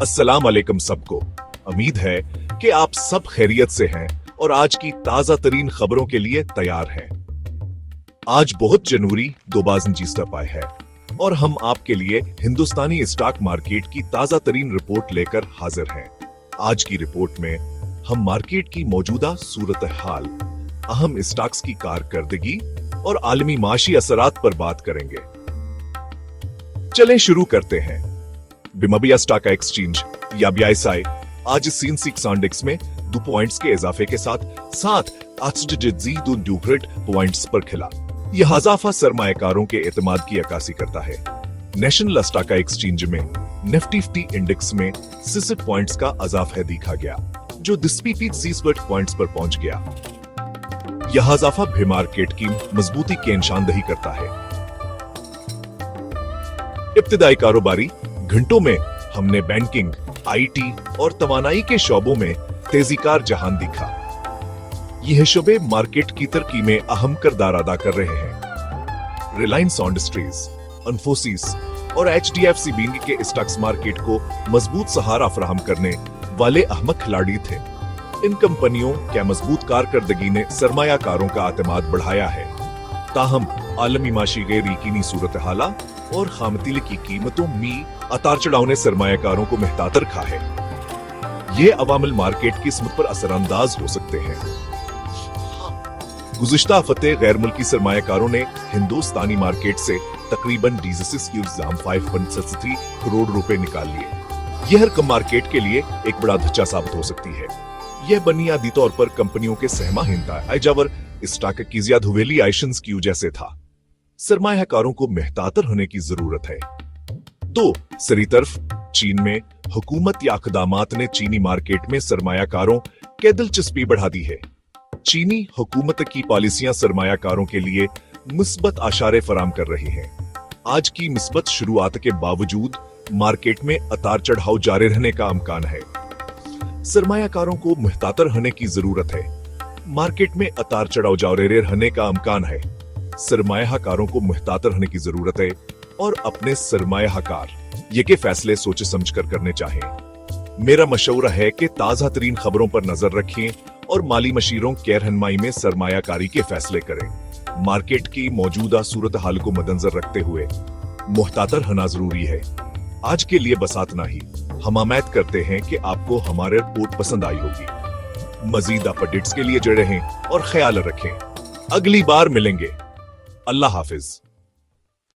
अस्सलाम वालेकुम सबको। उम्मीद है कि आप सब खैरियत से हैं और आज की ताजा तरीन खबरों के लिए तैयार हैं। आज बहुत जनवरी 2025 है और हम आपके लिए हिंदुस्तानी स्टॉक मार्केट की ताजा तरीन रिपोर्ट लेकर हाजिर हैं। आज की रिपोर्ट में हम मार्केट की मौजूदा सूरत हाल, अहम स्टॉक्स की कारकर्दगी और आलमी माशी असरात पर बात करेंगे। चलें शुरू करते हैं। बिमबिया स्टॉक एक्सचेंज या BISI आज सेंसेक्स इंडेक्स में 2 पॉइंट्स के इजाफे के साथ 7.2 पॉइंट्स पर खिला। यह इजाफा सरमायाकारों के एतमाद की अक्कासी करता है। नेशनल स्टॉक एक्सचेंज में निफ्टी इंडेक्स में 66 पॉइंट्स का इजाफा देखा गया, जो 60 पॉइंट्स पर पहुंच गया। यह इजाफा भी मार्केट की मजबूती की निशानदही करता है। इब्तिदाई कारोबारी घंटों में हमने बैंकिंग, IT और तवानाई के शोबों में तेजीकार जहान दिखा। यह शोबे मार्केट की तरक्की में अहम किरदार अदा कर रहे हैं। रिलायंस इंडस्ट्रीज, इन्फोसिस और HDFC बैंक के स्टॉक्स मार्केट को मजबूत सहारा फराहम करने वाले अहम खिलाड़ी थे। इन कंपनियों के मजबूत कारकर्दगी ने सरमायाकारों का एतमाद बढ़ाया है। ताहम आलमी माशी गैर यकीनी सूरत हाला और खामतीले की कीमतों में उतार चढ़ाव ने सरमायाकारों को महतात रखा है। ये अवामिल मार्केट की किस्मत पर असरअंदाज हो सकते हैं। गुज़िश्ता हफ्ते गैर मुल्की सरमायाकारों ने हिंदुस्तानी मार्केट से तकरीबन 5.73 करोड़ रुपए निकाल लिए। यह रकम मार्केट के लिए एक बड़ा धच्चा साबित हो सकती है। यह बुनियादी तौर पर कंपनियों के सहमाहिंदा आइजावर स्टॉक की ज्यादा वैल्यूएशंस की वजह से था। सरमायाकारों को महतातर होने की जरूरत है। दूसरी तरफ चीन में हुकूमत या इक़दामात ने चीनी मार्केट में सरमायाकारों के दिलचस्पी बढ़ा दी है। चीनी हुकूमत की पॉलिसियां सरमायाकारों के लिए मुस्बत आशारे फराम कर रही हैं। आज की मुस्बत शुरुआत के बावजूद मार्केट में उतार चढ़ाव जारी रहने का इम्कान है। सरमायाकारों को महतातर होने की जरूरत है। मार्केट में उतार चढ़ाव जारी रहने का इम्कान है। सरमायाकारों को महतातर होने की जरूरत है और अपने सरमायाकार ये के फैसले सोच समझ कर करने चाहिए। मेरा मशवरा है कि ताजा तरीन खबरों पर नजर रखें और माली मशीरों के रहनुमाई में सरमायाकारी के फैसले करें। मार्केट की मौजूदा सूरत हाल को मद्देनजर रखते हुए मुहतातर होना जरूरी है। आज के लिए बस इतना ही। हम उम्मीद करते हैं कि आपको हमारे रिपोर्ट पसंद आई होगी। मजीद अपडेट्स के लिए जुड़े रहें और ख्याल रखें। अगली बार मिलेंगे। अल्लाह हाफिज।